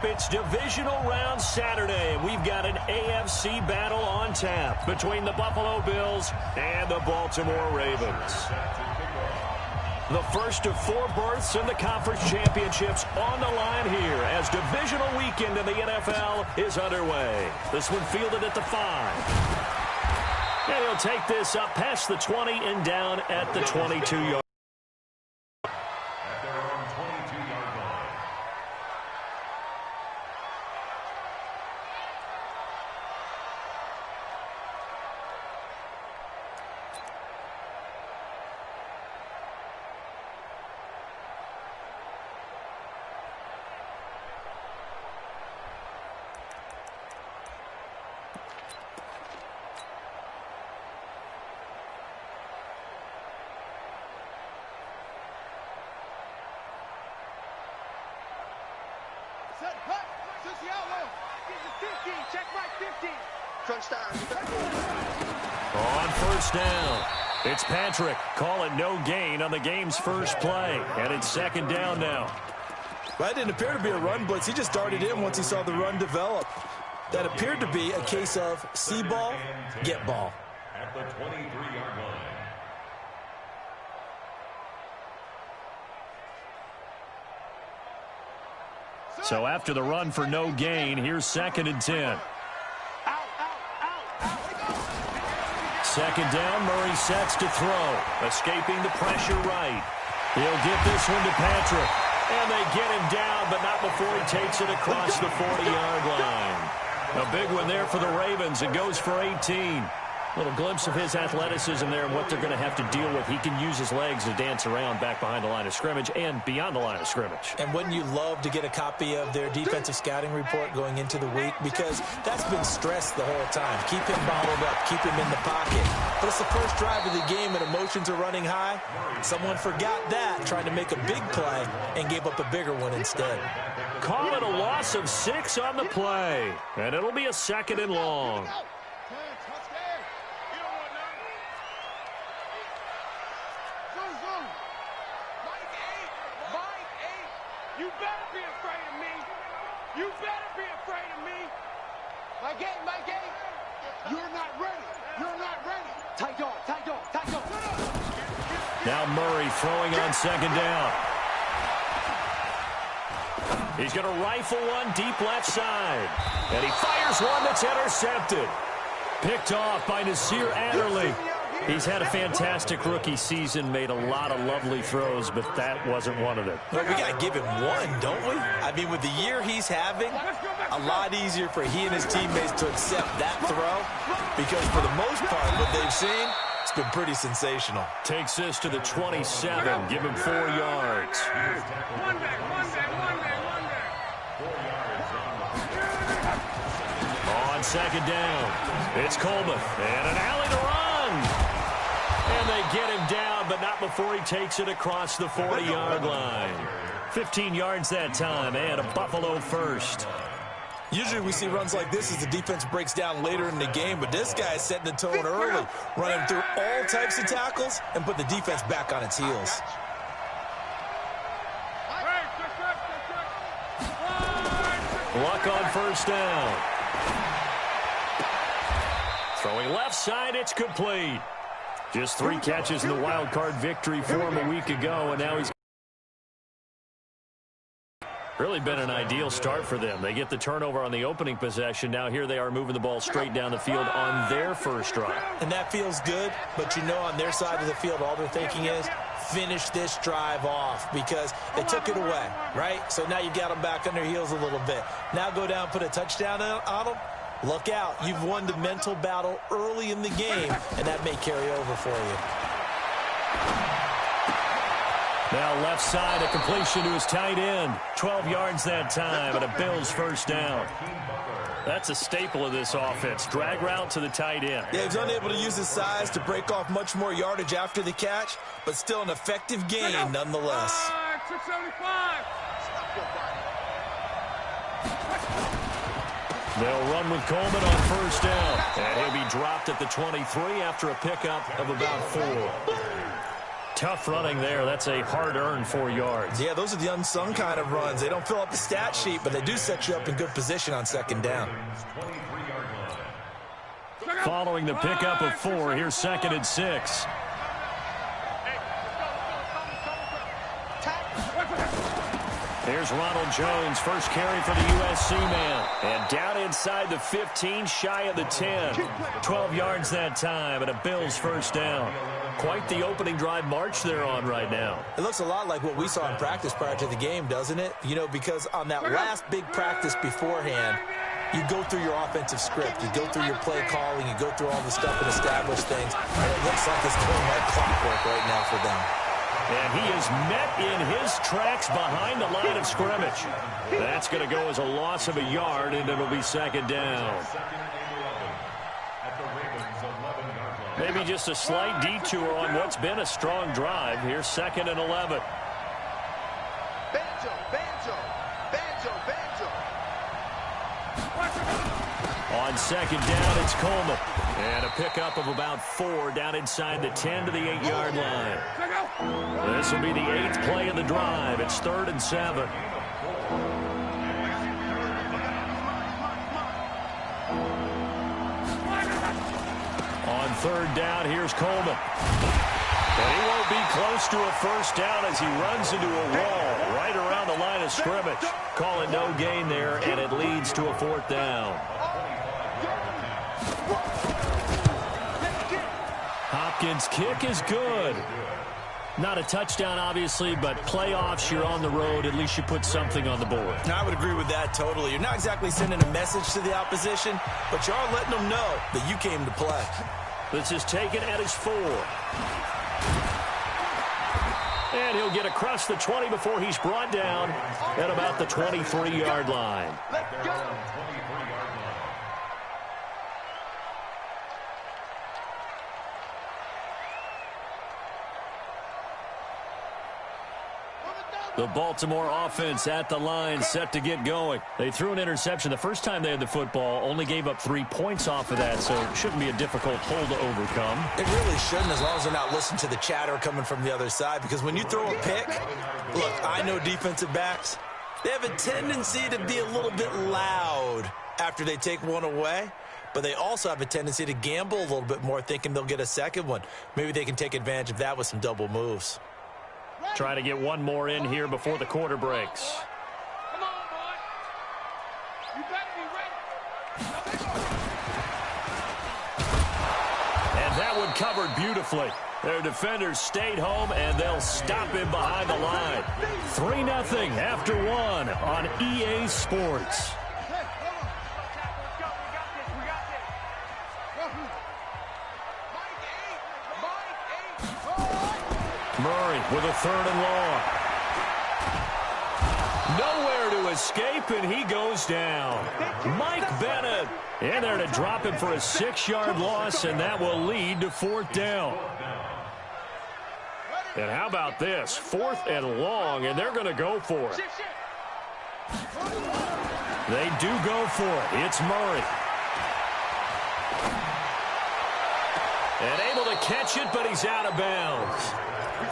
It's divisional round Saturday, and we've got an AFC battle on tap between the Buffalo Bills and the Baltimore Ravens. The first of 4 berths in the conference championships on the line here as divisional weekend in the NFL is underway. This one fielded at the 5. And he'll take this up past the 20 and down at the 22-yard. On first down, it's Patrick. Call it no gain on the game's first play. And it's second down now. Well, it didn't appear to be a run blitz. He just darted in once he saw the run develop. That appeared to be a case of see ball, get ball. At the 23-yard line. So after the run for no gain, here's second and 10. Second down, Murray sets to throw. Escaping the pressure right. He'll get this one to Patrick. And they get him down, but not before he takes it across the 40-yard line. A big one there for the Ravens. It goes for 18. Little glimpse of his athleticism there and what they're going to have to deal with. He can use his legs to dance around back behind the line of scrimmage and beyond the line of scrimmage. And wouldn't you love to get a copy of their defensive scouting report going into the week? Because that's been stressed the whole time. Keep him bottled up. Keep him in the pocket. But it's the first drive of the game and emotions are running high. Someone forgot that, trying to make a big play and gave up a bigger one instead. Call it a loss of 6 on the play. And it'll be a second and long. Now Murray throwing on second down. He's going to rifle one deep left side. And he fires one that's intercepted. Picked off by Nasir Adderley. He's had a fantastic rookie season, made a lot of lovely throws, but that wasn't one of them. But we got to give him one, don't we? I mean, with the year he's having, a lot easier for he and his teammates to accept that throw because for the most part, what they've seen, it's been pretty sensational. Takes this to the 27. Give him 4 yards. On second down, it's Coleman. And an alley to run. And they get him down, but not before he takes it across the 40-yard line. 15 yards that time, and a Buffalo first. Usually we see runs like this as the defense breaks down later in the game, but this guy is setting the tone early, running through all types of tackles and put the defense back on its heels. Luck on first down. Throwing left side, it's complete. Just 3 catches in the wild card victory for him a week ago, and now he's really been an ideal start for them. They get the turnover on the opening possession. Now here they are moving the ball straight down the field on their first drive. And that feels good, but you know on their side of the field all they're thinking is finish this drive off because they took it away, right? So now you got them back on their heels a little bit. Now go down, put a touchdown on them. Look out. You've won the mental battle early in the game, and that may carry over for you. Now left side, a completion to his tight end. 12 yards that time, and a Bills first down. That's a staple of this offense. Drag route to the tight end. Yeah, he's unable to use his size to break off much more yardage after the catch, but still an effective gain nonetheless. 675. They'll run with Coleman on first down. And he'll be dropped at the 23 after a pickup of about 4. tough running there. That's a hard-earned 4 yards. Yeah, those are the unsung kind of runs. They don't fill up the stat sheet, but they do set you up in good position on second down. Following the pickup of 4, here's 2nd and 6. Here's Ronald Jones, first carry for the USC man. And down inside the 15, shy of the 10. 12 yards that time, and a Bills first down. Quite the opening drive march they're on right now. It looks a lot like what we saw in practice prior to the game, doesn't it? You know, because on that last big practice beforehand, you go through your offensive script. You go through your play calling. You go through all the stuff and establish things. And it looks like it's going like clockwork right now for them. And he is met in his tracks behind the line of scrimmage. That's going to go as a loss of a yard, and it'll be 2nd down. Maybe just a slight detour on what's been a strong drive. Here's 2nd and 11. On 2nd down, it's Coleman. And a pickup of about 4 down inside the 10 to the 8-yard line. This will be the 8th play of the drive. It's 3rd and 7. On 3rd down, here's Coleman. And he won't be close to a first down as he runs into a wall right around the line of scrimmage. Call it no gain there, and it leads to a 4th down. Hopkins' kick is good. Not a touchdown, obviously, but playoffs, you're on the road. At least you put something on the board. I would agree with that totally. You're not exactly sending a message to the opposition, but you are letting them know that you came to play. This is taken at his 4. And he'll get across the 20 before he's brought down at about the 23-yard line. Let's go. The Baltimore offense at the line, set to get going. They threw an interception the first time they had the football, only gave up 3 points off of that, so it shouldn't be a difficult hole to overcome. It really shouldn't, as long as they're not listening to the chatter coming from the other side, because when you throw a pick, look, I know defensive backs, they have a tendency to be a little bit loud after they take one away, but they also have a tendency to gamble a little bit more, thinking they'll get a second one. Maybe they can take advantage of that with some double moves. Try to get one more in here before the quarter breaks. Come on, boy. You better be ready. And that one covered beautifully. Their defenders stayed home, and they'll stop him behind the line. 3-0 after 1 on EA Sports. Murray with a 3rd and long. Nowhere to escape, and he goes down. Mike Bennett in there to drop him for a 6-yard loss, and that will lead to 4th down. And how about this? 4th and long, and they're going to go for it. They do go for it. It's Murray. And able to catch it, but he's out of bounds.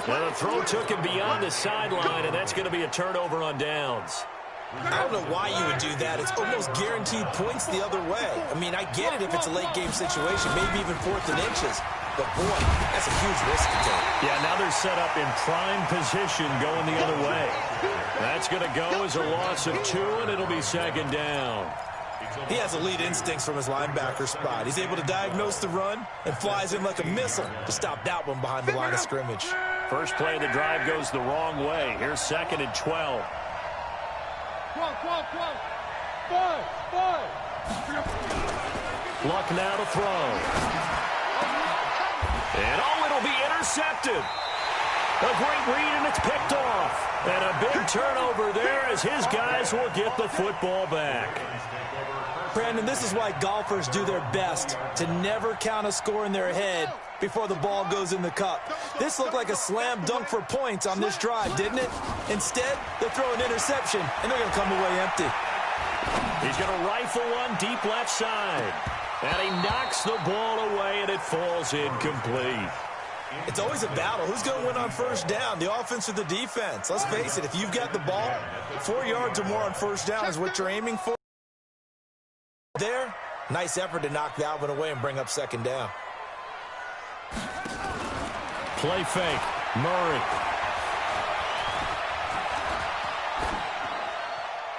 Well, the throw took him beyond the sideline, and that's going to be a turnover on downs. I don't know why you would do that. It's almost guaranteed points the other way. I mean, I get it if it's a late-game situation, maybe even 4th and inches. But, boy, that's a huge risk to take. Yeah, now they're set up in prime position going the other way. That's going to go as a loss of 2, and it'll be 2nd down. He has elite instincts from his linebacker spot. He's able to diagnose the run and flies in like a missile to stop that one behind the line of scrimmage. First play of the drive goes the wrong way. Here's 2nd and 12. Luck now to throw. And it'll be intercepted. A great read, and it's picked off. And a big turnover there as his guys will get the football back. Brandon, this is why golfers do their best to never count a score in their head before the ball goes in the cup. This looked like a slam dunk for points on this drive, didn't it? Instead, they throw an interception, and they're going to come away empty. He's going to rifle one deep left side. And he knocks the ball away, and it falls incomplete. It's always a battle. Who's going to win on first down, the offense or the defense? Let's face it, if you've got the ball, 4 yards or more on first down is what you're aiming for. There, nice effort to knock that one away and bring up second down. Play fake. Murray.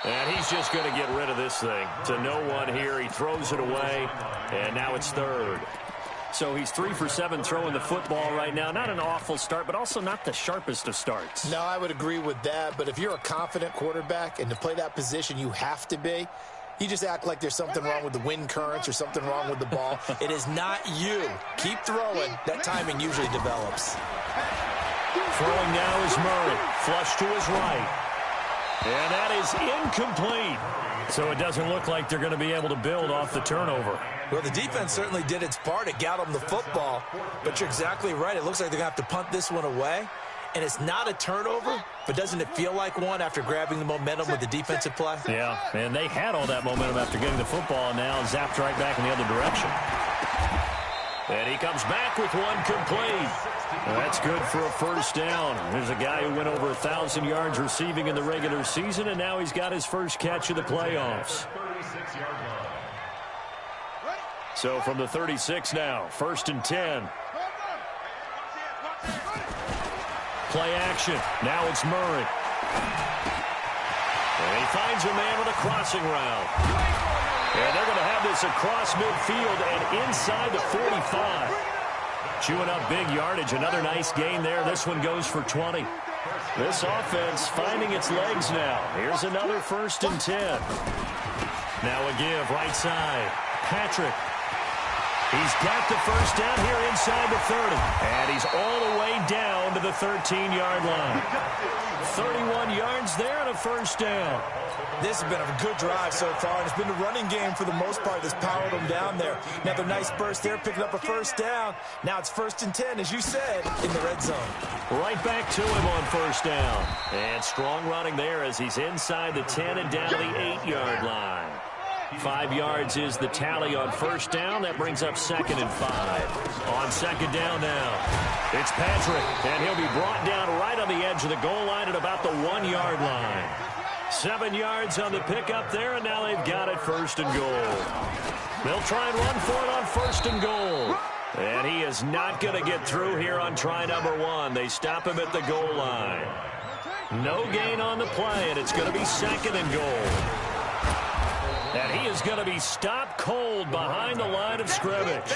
And he's just going to get rid of this thing. To no one here. He throws it away, and now it's third. So he's 3 for 7 throwing the football right now. Not an awful start, but also not the sharpest of starts. No, I would agree with that. But if you're a confident quarterback and to play that position, you have to be. You just act like there's something wrong with the wind currents or something wrong with the ball. It is not you. Keep throwing. That timing usually develops. Throwing now is Murray. Flush to his right. And that is incomplete. So it doesn't look like they're going to be able to build off the turnover. Well, the defense certainly did its part. It got them the football. But you're exactly right. It looks like they're going to have to punt this one away. And it's not a turnover, but doesn't it feel like one after grabbing the momentum with the defensive play? Yeah, and they had all that momentum after getting the football, and now zapped right back in the other direction. And he comes back with one complete. That's good for a first down. There's a guy who went over 1,000 yards receiving in the regular season, and now he's got his first catch of the playoffs. So from the 36 now, 1st and 10. Play action. Now it's Murray. And he finds a man with a crossing route. And they're going to have this across midfield and inside the 45. Chewing up big yardage. Another nice gain there. This one goes for 20. This offense finding its legs now. Here's another 1st and 10. Now a give right side. Patrick. He's got the first down here inside the 30. And he's all the way down to the 13-yard line. 31 yards there and a first down. This has been a good drive so far, and it's been the running game for the most part that's powered them down there. Another nice burst there, picking up a first down. Now it's 1st and 10, as you said, in the red zone. Right back to him on first down. And strong running there as he's inside the 10 and down to the 8-yard line. 5 yards is the tally on first down. That brings up 2nd and 5. On second down now, it's Patrick, and he'll be brought down right on the edge of the goal line at about the 1-yard line. 7 yards on the pickup there, and now they've got it 1st and goal. They'll try and run for it on 1st and goal. And he is not going to get through here on try number 1. They stop him at the goal line. No gain on the play, and it's going to be 2nd and goal. And he is going to be stopped cold behind the line of scrimmage.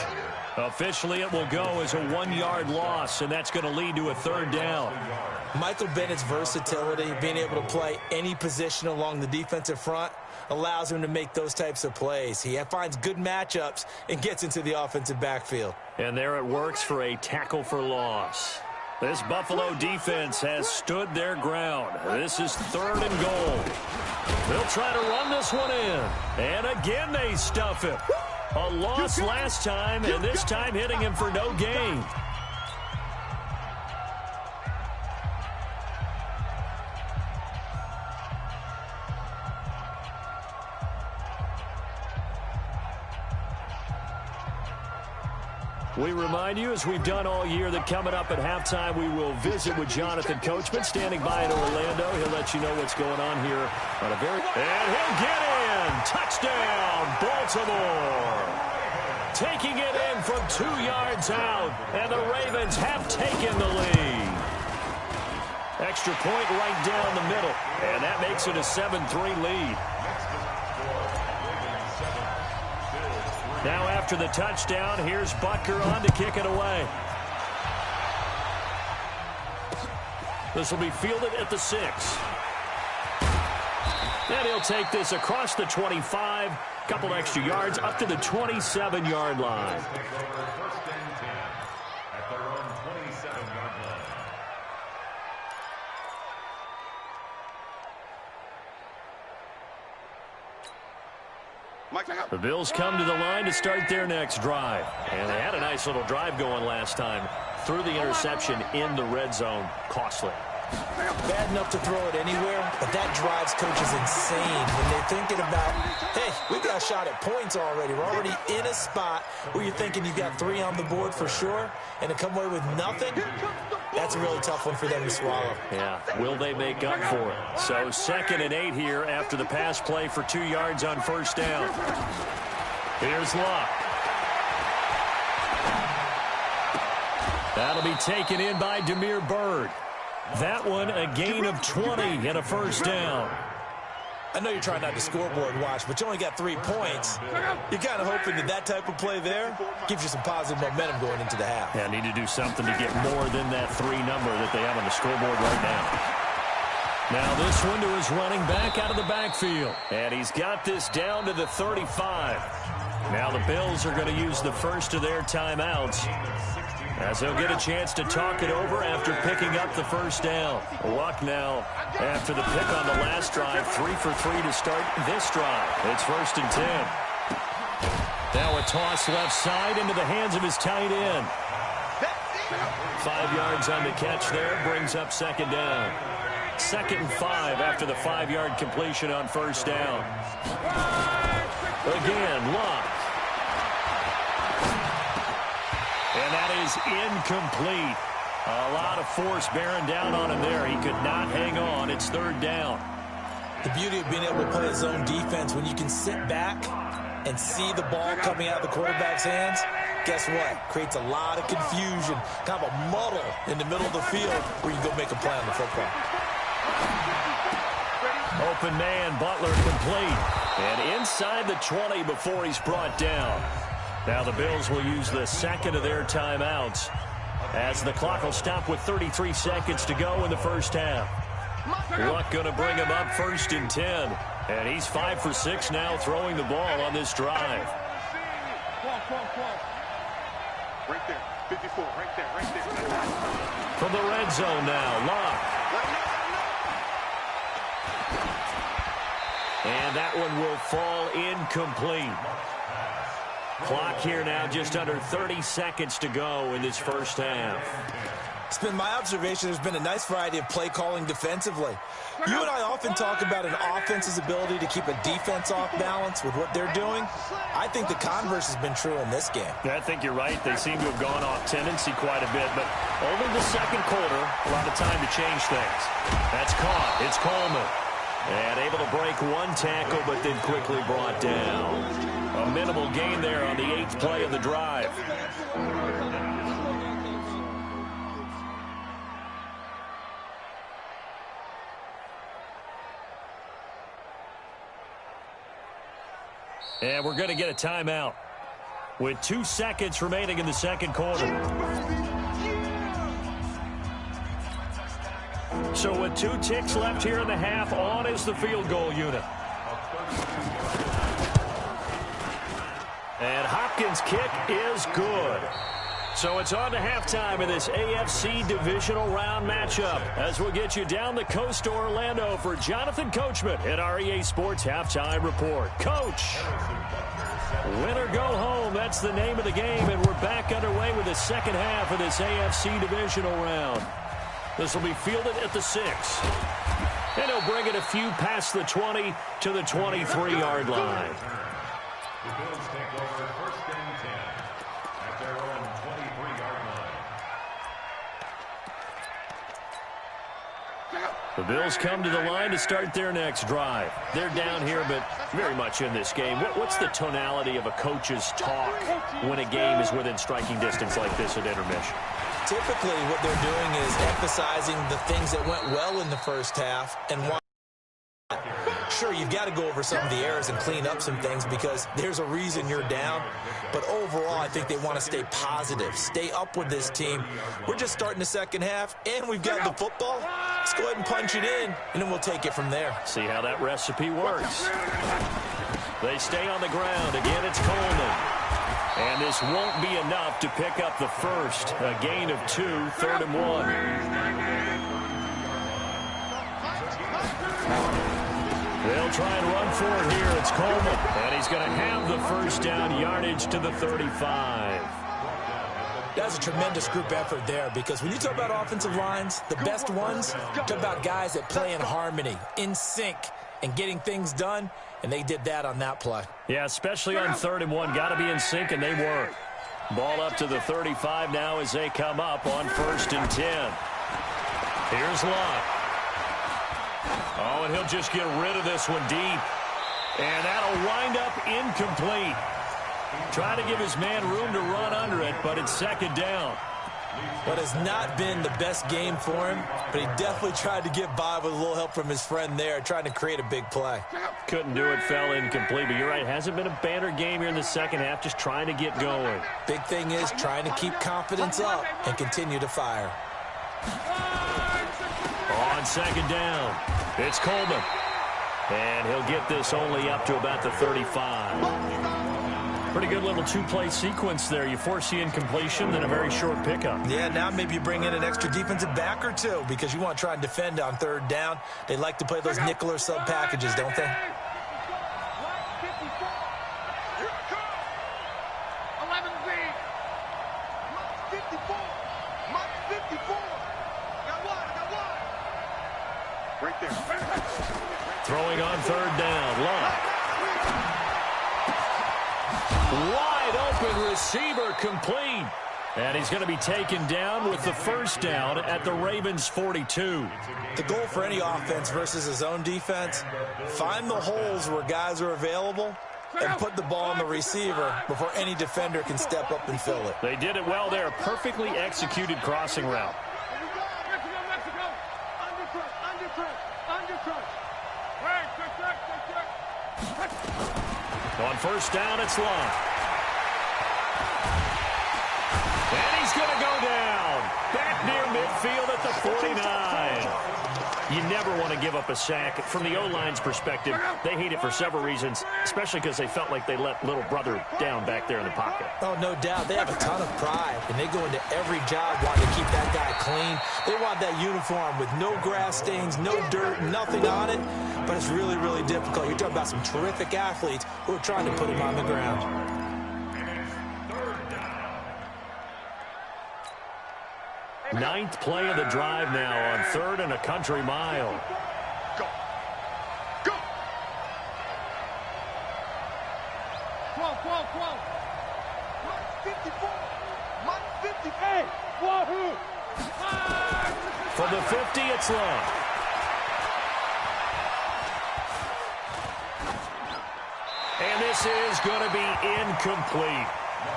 Officially, it will go as a 1-yard loss, and that's going to lead to a 3rd down. Michael Bennett's versatility, being able to play any position along the defensive front, allows him to make those types of plays. He finds good matchups and gets into the offensive backfield. And there it works for a tackle for loss. This Buffalo defense has stood their ground. This is 3rd and goal. They'll try to run this one in. And again they stuff him. A loss last time, and this time hitting him for no gain. We remind you, as we've done all year, that coming up at halftime, we will visit with Jonathan Coachman, standing by in Orlando. He'll let you know what's going on here on a very... And he'll get in! Touchdown, Baltimore! Taking it in from 2 yards out, and the Ravens have taken the lead. Extra point right down the middle, and that makes it a 7-3 lead. Now after the touchdown, here's Butker on to kick it away. This will be fielded at the 6. And he'll take this across the 25, couple extra yards up to the 27-yard line. The Bills come to the line to start their next drive. And they had a nice little drive going last time. Threw the interception in the red zone. Costly. Bad enough to throw it anywhere, but that drives coaches insane when they're thinking about, hey, we've got got a shot at points already. We're already in a spot where you're thinking you've got 3 on the board for sure, and to come away with nothing, that's a really tough one for them to swallow. Yeah, will they make up for it? So 2nd and 8 here after the pass play for 2 yards on first down. Here's Luck. That'll be taken in by Damiere Byrd. That one a gain of 20 and a first down. I know you're trying not to scoreboard watch, but you only got 3 points. You're kind of hoping that type of play there gives you some positive momentum going into the half. Yeah, need to do something to get more than that 3 number that they have on the scoreboard right now. Now this one to his running back out of the backfield. And he's got this down to the 35. Now the Bills are going to use the first of their timeouts, as he'll get a chance to talk it over after picking up the first down. Luck now, after the pick on the last drive, 3 for 3 to start this drive. It's 1st and 10. Now a toss left side into the hands of his tight end. 5 yards on the catch there, brings up 2nd down. 2nd and 5 after the 5-yard completion on first down. Again, Luck. And that is incomplete. A lot of force bearing down on him there. He could not hang on. It's 3rd down. The beauty of being able to play a zone defense when you can sit back and see the ball coming out of the quarterback's hands, guess what? Creates a lot of confusion, kind of a muddle in the middle of the field where you go make a play on the football. Open man, Butler complete. And inside the 20 before he's brought down. Now the Bills will use the 2nd of their timeouts, as the clock will stop with 33 seconds to go in the first half. Luck going to bring him up 1st and 10. And he's 5 for 6 now throwing the ball on this drive. Right there, 54, right there, right there. From the red zone now, Luck. And that one will fall incomplete. Clock here now just under 30 seconds to go in this first half. It's been my observation there's been a nice variety of play calling defensively. You and I often talk about an offense's ability to keep a defense off balance with what they're doing. I think the converse has been true in this game. Yeah, I think you're right. They seem to have gone off tendency quite a bit, but only the 2nd quarter, a lot of time to change things. That's caught. It's Coleman. And able to break 1 tackle, but then quickly brought down. A minimal gain there on the 8th play of the drive. And we're going to get a timeout with 2 seconds remaining in the 2nd quarter. So with 2 ticks left here in the half, on is the field goal unit. And Hopkins' kick is good. So it's on to halftime in this AFC divisional round matchup, as we'll get you down the coast to Orlando for Jonathan Coachman at our EA Sports Halftime Report. Coach, win or go home, that's the name of the game, and we're back underway with the 2nd half of this AFC divisional round. This will be fielded at the 6. And he'll bring it a few past the 20 to the 23-yard line. The Bills take over 1st and 10 at their own 23-yard line. The Bills come to the line to start their next drive. They're down here, but very much in this game. What's the tonality of a coach's talk when a game is within striking distance like this at intermission? Typically, what they're doing is emphasizing the things that went well in the first half and why. Sure, you've got to go over some of the errors and clean up some things because there's a reason you're down. But overall, I think they want to stay positive, stay up with this team. We're just starting the 2nd half, and we've got the football. Let's go ahead and punch it in, and then we'll take it from there. See how that recipe works. They stay on the ground. Again, it's Coleman. And this won't be enough to pick up the first. A gain of 2, 3rd and 1. They'll try and run for it here. It's Coleman. And he's going to have the first down, yardage to the 35. That's a tremendous group effort there, because when you talk about offensive lines, the best ones, talk about guys that play in harmony, in sync, and getting things done. and they did that on that play. Yeah, especially on 3rd and 1. Got to be in sync, and they were. Ball up to the 35 now as they come up on 1st and 10. Here's Lott. Oh, and he'll just get rid of this one deep. And that'll wind up incomplete. Trying to give his man room to run under it, but it's 2nd down. What has not been the best game for him, but he definitely tried to get by with a little help from his friend there, trying to create a big play. Couldn't do it, fell incomplete, but you're right, hasn't been a banner game here in the second half, just trying to get going. Big thing is trying to keep confidence up and continue to fire. On 2nd down, it's Coleman. And he'll get this only up to about the 35. Pretty good little 2-play sequence there. You force the incompletion, then a very short pickup. Yeah, now maybe you bring in an extra defensive back or two because you want to try and defend on 3rd down. They like to play those nickel or sub packages, don't they? 54. Right there. Throwing on 3rd down. Lott. Wide open receiver, complete. And he's going to be taken down with the 1st down at the Ravens' 42. The goal for any offense versus his own defense, find the holes where guys are available and put the ball on the receiver before any defender can step up and fill it. They did it well there. Perfectly executed crossing route. On 1st down, it's Lott. And he's going to go down. Back near midfield at the 49. You never want to give up a sack. From the O-line's perspective, they hate it for several reasons, especially because they felt like they let little brother down back there in the pocket. Oh, no doubt. They have a ton of pride, and they go into every job wanting to keep that guy clean. They want that uniform with no grass stains, no dirt, nothing on it. But it's really, really difficult. You're talking about some terrific athletes who are trying to put him on the ground. Ninth play of the drive now on 3rd and a country mile. Go. Go. Whoa. 54. 58. Wahoo. From the 50, it's Lott. And this is going to be incomplete.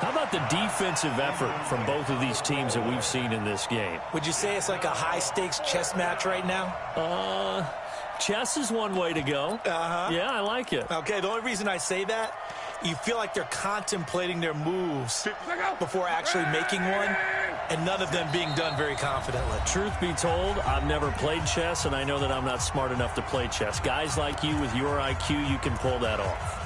How about the defensive effort from both of these teams that we've seen in this game? Would you say it's like a high-stakes chess match right now? Chess is one way to go. Yeah, I like it. Okay, the only reason I say that, you feel like they're contemplating their moves before actually making one, and none of them being done very confidently. Truth be told, I've never played chess, and I know that I'm not smart enough to play chess. Guys like you with your IQ, you can pull that off.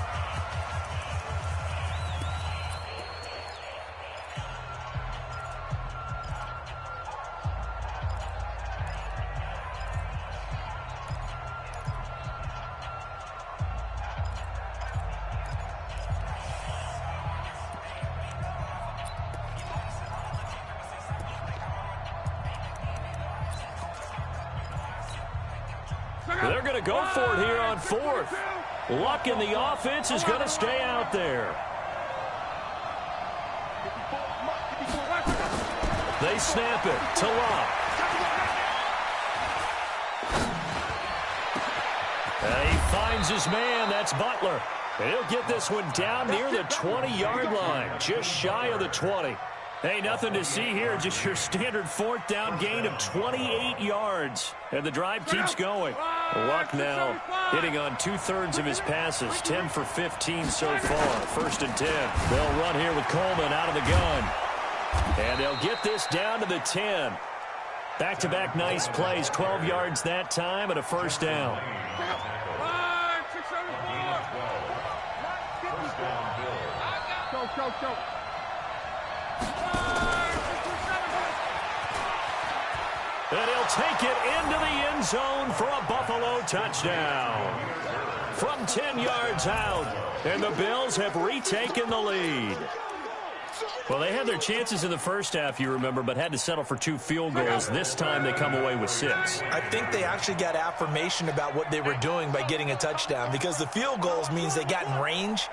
They're going to go for it here on 4th. Luck in the offense is going to stay out there. They snap it to Lott. And he finds his man. That's Butler. And he'll get this one down near the 20-yard line, just shy of the 20. Hey, nothing to see here, just your standard 4th down gain of 28 yards. And the drive keeps going. Luck now hitting on 2/3 of his passes, 10 for 15 so far. 1st and 10. They'll run here with Coleman out of the gun. And they'll get this down to the 10. Back-to-back nice plays, 12 yards that time and a 1st down. Go. And he'll take it into the end zone for a Buffalo touchdown. From 10 yards out, and the Bills have retaken the lead. Well, they had their chances in the first half, you remember, but had to settle for 2 field goals. This time they come away with 6. I think they actually got affirmation about what they were doing by getting a touchdown, because the field goals means they got in range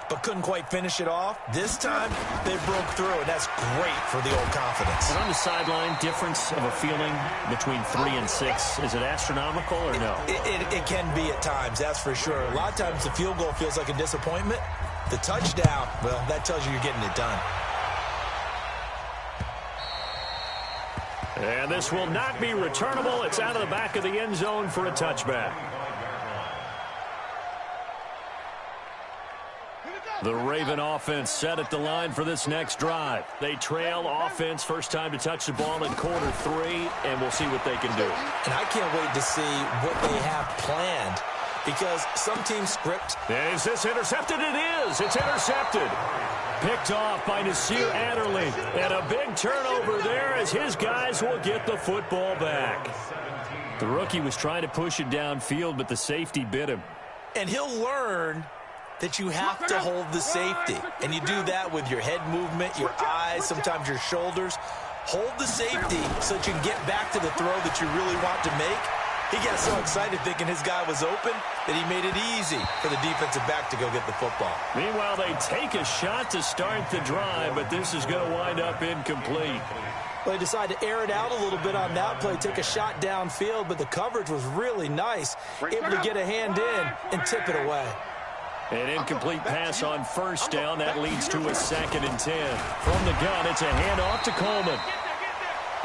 but couldn't quite finish it off. This time they broke through, and that's great for the old confidence. And on the sideline, difference of a feeling between 3 and 6, is it astronomical or no? It can be at times, that's for sure. A lot of times the field goal feels like a disappointment. The touchdown, well, that tells you you're getting it done. And this will not be returnable. It's out of the back of the end zone for a touchback. The Raven offense set at the line for this next drive. They trail offense, first time to touch the ball in quarter 3, and we'll see what they can do. And I can't wait to see what they have planned, because some teams script. Is this intercepted? It is. It's intercepted. Picked off by Nasir Adderley. And a big turnover there as his guys will get the football back. The rookie was trying to push it downfield, but the safety bit him. And he'll learn that you have to hold the safety. And you do that with your head movement, your eyes, sometimes your shoulders. Hold the safety so that you can get back to the throw that you really want to make. He got so excited thinking his guy was open that he made it easy for the defensive back to go get the football. Meanwhile, they take a shot to start the drive, but this is going to wind up incomplete. Well, they decided to air it out a little bit on that play, take a shot downfield, but the coverage was really nice, able to get a hand in and tip it away. An incomplete pass on first down. That leads to a 2nd and 10. From the gun, it's a handoff to Coleman.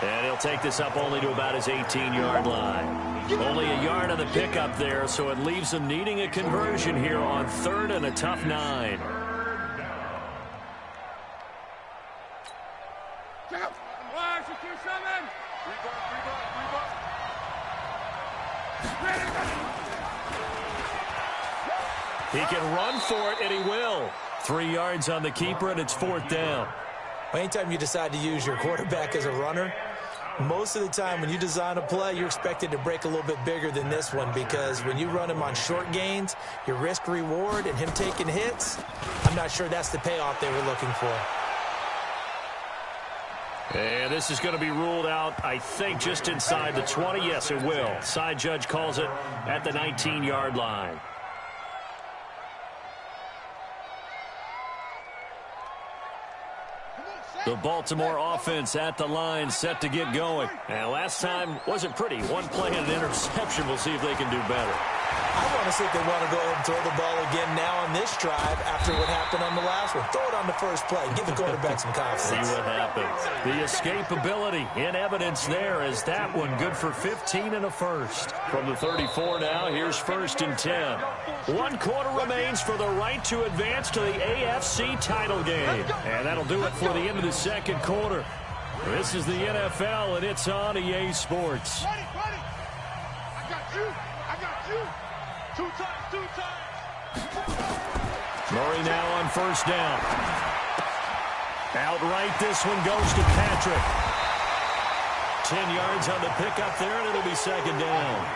And he'll take this up only to about his 18-yard line. Only a yard on the pickup there, so it leaves them needing a conversion here on 3rd and a tough 9. He can run for it, and he will. 3 yards on the keeper, and it's 4th down. Anytime you decide to use your quarterback as a runner, most of the time when you design a play, you're expected to break a little bit bigger than this one, because when you run him on short gains, your risk-reward and him taking hits, I'm not sure that's the payoff they were looking for. And this is going to be ruled out, I think, just inside the 20. Yes, it will. Side judge calls it at the 19-yard line. The Baltimore offense at the line, set to get going. And last time wasn't pretty. One play and an interception. We'll see if they can do better. I want to see if they want to go ahead and throw the ball again now on this drive after what happened on the last one. Throw it on the first play. Give the quarterback some confidence. See what happens. The escapability in evidence there as that one good for 15 and a first. From the 34 now, here's 1st and 10. 1 quarter remains for the right to advance to the AFC title game. And that'll do it for the end of the 2nd quarter. This is the NFL, and it's on EA Sports. Ready. I got you. 2 times. Murray now on 1st down. Outright, this one goes to Patrick. 10 yards on the pickup there, and it'll be 2nd down.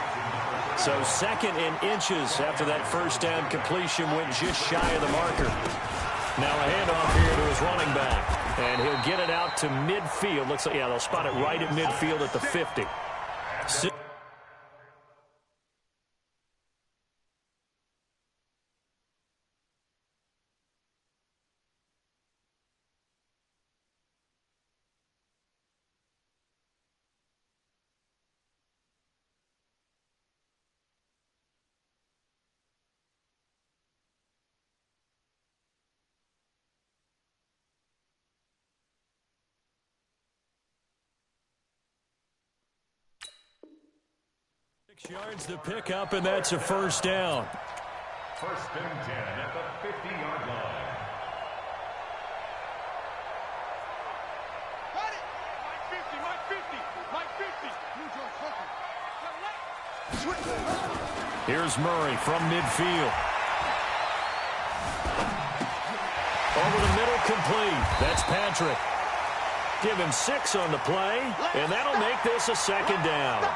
So 2nd and inches after that 1st down completion went just shy of the marker. Now a handoff here to his running back. And he'll get it out to midfield. Looks like, yeah, they'll spot it right at midfield at the 50. Yards the pickup, and that's a 1st down. 1st and 10 at the 50-yard line. Got it. Mike 50. Here's Murray from midfield. Over the middle, complete. That's Patrick. Give him 6 on the play, and that'll make this a 2nd down.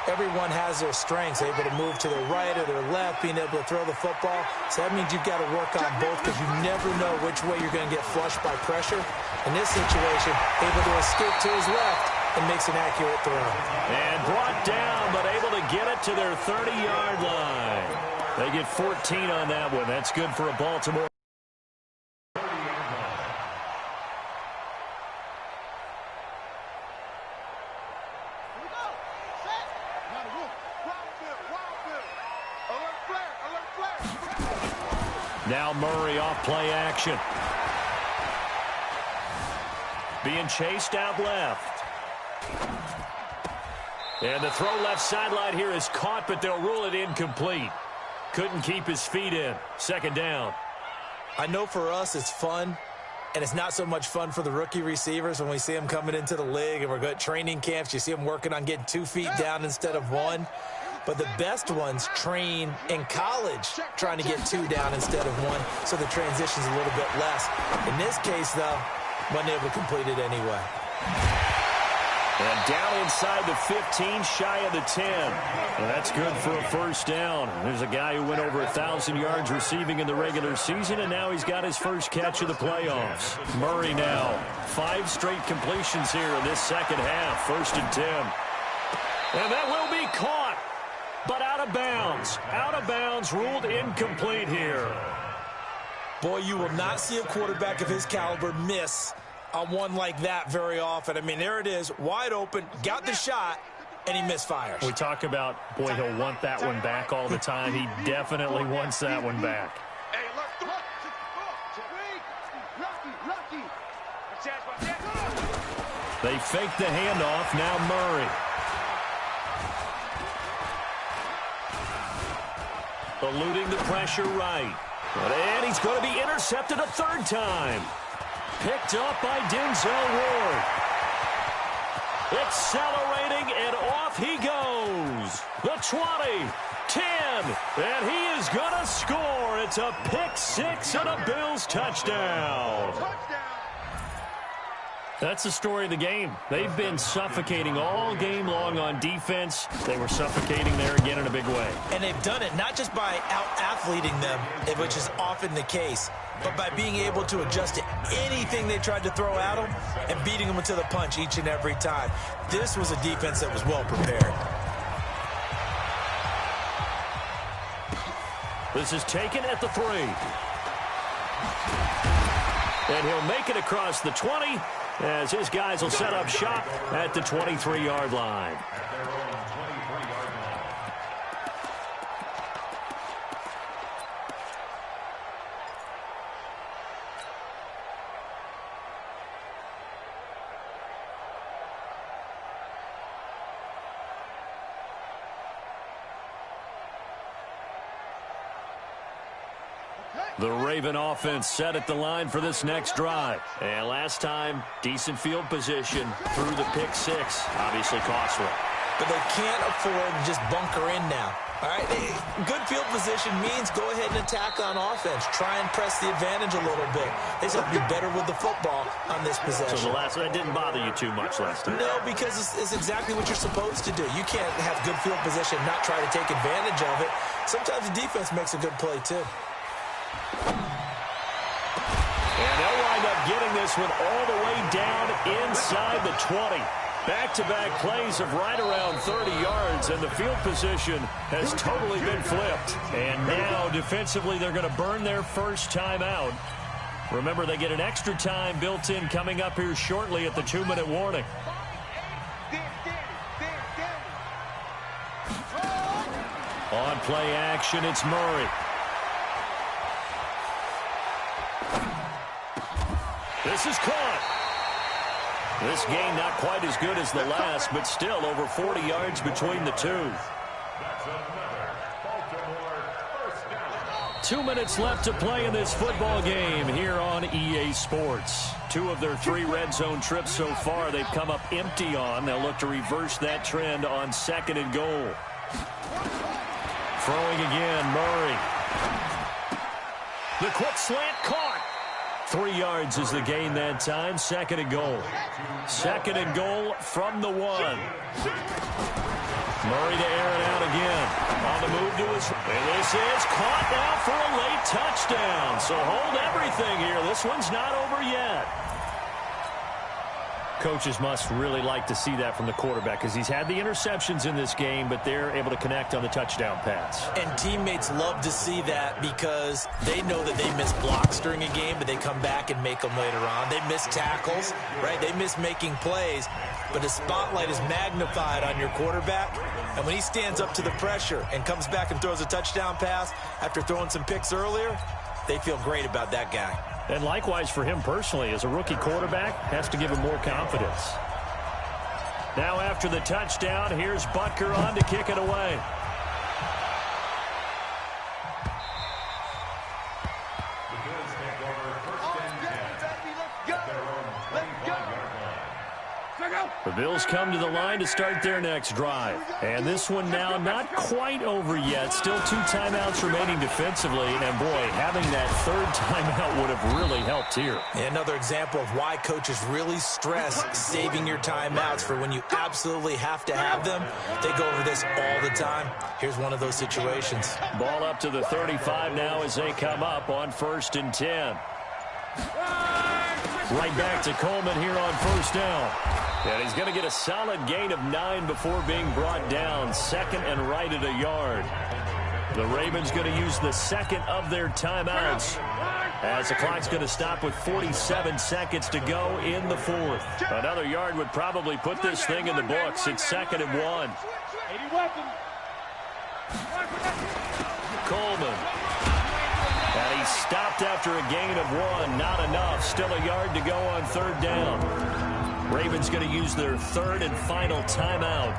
everyone has their strengths, able to move to their right or their left, being able to throw the football. So that means you've got to work on both because you never know which way you're going to get flushed by pressure. In this situation, able to escape to his left and makes an accurate throw. And brought down, but able to get it to their 30-yard line. They get 14 on that one. That's good for a Baltimore. Now Murray off play action. Being chased out left. And the throw left sideline here is caught, but they'll rule it incomplete. Couldn't keep his feet in. Second down. I know for us it's fun, and it's not so much fun for the rookie receivers when we see them coming into the league and we're good at training camps. You see them working on getting 2 feet down instead of 1. But the best ones train in college trying to get 2 down instead of 1, so the transition's a little bit less. In this case, though, wasn't able to complete it anyway. And down inside the 15, shy of the 10. Well, that's good for a first down. There's a guy who went over 1,000 yards receiving in the regular season, and now he's got his first catch of the playoffs. Murray now, 5 straight completions here in this second half. 1st and 10. And that will be caught, but out of bounds. Out of bounds, ruled incomplete here. Boy, you will not see a quarterback of his caliber miss on one like that very often. I mean, there it is, wide open, got the shot, and he misfires. We talk about, boy, he'll want that one back all the time. He definitely wants that one back. They fake the handoff, now Murray. Eluding the pressure right. And he's going to be intercepted a 3rd time. Picked up by Denzel Ward. Accelerating, and off he goes. The 20, 10, and he is going to score. It's a pick-6 and a Bills touchdown. That's the story of the game. They've been suffocating all game long on defense. They were suffocating there again in a big way. And they've done it not just by out-athleting them, which is often the case, but by being able to adjust to anything they tried to throw at them and beating them to the punch each and every time. This was a defense that was well prepared. This is taken at the 3. And he'll make it across the 20 as his guys will set up shop at the 23-yard line. The Raven offense set at the line for this next drive. And last time, decent field position through the pick-6. Obviously costly. But they can't afford to just bunker in now. All right, good field position means go ahead and attack on offense. Try and press the advantage a little bit. They just have to be better with the football on this possession. So the last one didn't bother you too much last time? No, because it's exactly what you're supposed to do. You can't have good field position and not try to take advantage of it. Sometimes the defense makes a good play, too. And they'll wind up getting this one all the way down inside the 20. Back-to-back plays of right around 30 yards, and the field position has totally been flipped. And now, defensively, they're going to burn their first time out. Remember, they get an extra time built in coming up here shortly at the 2-minute warning. On play action, it's Murray. This is caught. This game not quite as good as the last, but still over 40 yards between the two. 2 minutes left to play in this football game here on EA Sports. 2 of their 3 red zone trips so far they've come up empty on. They'll look to reverse that trend on 2nd and goal. Throwing again, Murray. The quick slant caught. 3 yards is the gain that time. 2nd and goal. 2nd and goal from the 1. Murray to air it out again. On the move to his... And this is caught now for a late touchdown. So hold everything here. This one's not over yet. Coaches must really like to see that from the quarterback because he's had the interceptions in this game, but they're able to connect on the touchdown pass. And teammates love to see that because they know that they miss blocks during a game, but they come back and make them later on. They miss tackles, right? They miss making plays, but the spotlight is magnified on your quarterback. And when he stands up to the pressure and comes back and throws a touchdown pass after throwing some picks earlier, they feel great about that guy. And likewise for him personally, as a rookie quarterback, has to give him more confidence. Now after the touchdown, here's Butker on to kick it away. The Bills take over first and 10 at their own 25-yard line. The Bills come to the line to start their next drive. And this one now not quite over yet. Still 2 timeouts remaining defensively. And, boy, having that third timeout would have really helped here. Another example of why coaches really stress saving your timeouts for when you absolutely have to have them. They go over this all the time. Here's one of those situations. Ball up to the 35 now as they come up on 1st and 10. Right back to Coleman here on 1st down. And he's going to get a solid gain of 9 before being brought down. 2nd and right at a yard. The Ravens going to use the 2nd of their timeouts as the clock's going to stop with 47 seconds to go in the 4th. Another yard would probably put this thing in the books. It's 2nd and 1. Coleman. And he stopped after a gain of 1. Not enough. Still a yard to go on 3rd down. Ravens going to use their 3rd and final timeout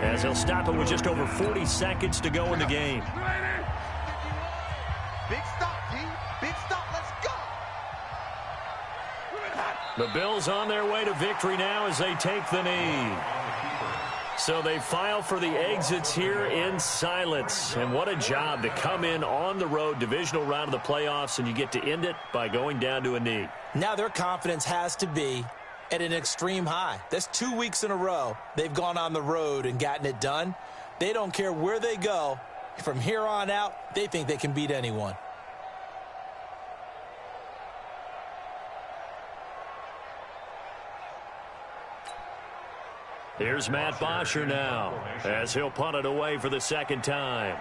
as they'll stop it with just over 40 seconds to go in the game. Big stop, G. Big stop. Let's go. The Bills on their way to victory now as they take the knee. So they file for the exits here in silence. And what a job to come in on the road, divisional round of the playoffs, and you get to end it by going down to a knee. Now their confidence has to be at an extreme high. That's 2 weeks in a row they've gone on the road and gotten it done. They don't care where they go. From here on out, they think they can beat anyone. Here's Matt Bosher now as he'll punt it away for the 2nd time.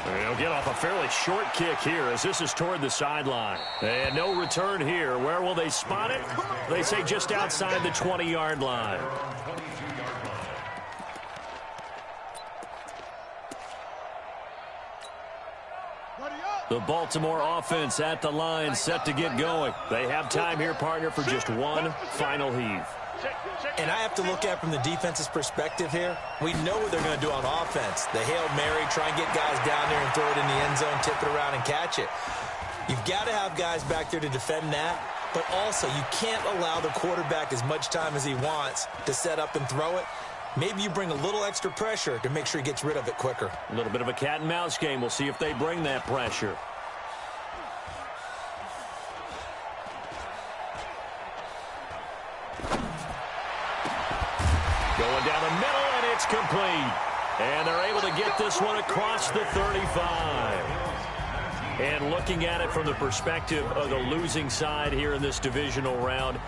He'll get off a fairly short kick here as this is toward the sideline. And no return here. Where will they spot it? They say just outside the 20-yard line. The Baltimore offense at the line set to get going. They have time here, partner, for just one final heave. And I have to look at from the defense's perspective here. We know what they're going to do on offense. The Hail Mary, try and get guys down there and throw it in the end zone, tip it around and catch it. You've got to have guys back there to defend that. But also, you can't allow the quarterback as much time as he wants to set up and throw it. Maybe you bring a little extra pressure to make sure he gets rid of it quicker. A little bit of a cat and mouse game. We'll see if they bring that pressure. Going down the middle, and it's complete. And they're able to get this one across the 35. And looking at it from the perspective of the losing side here in this divisional round,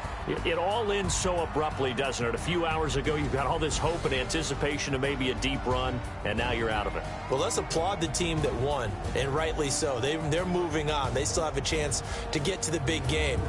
it all ends so abruptly, doesn't it? A few hours ago, you've got all this hope and anticipation of maybe a deep run, and now you're out of it. Well, let's applaud the team that won, and rightly so. They're moving on. They still have a chance to get to the big game.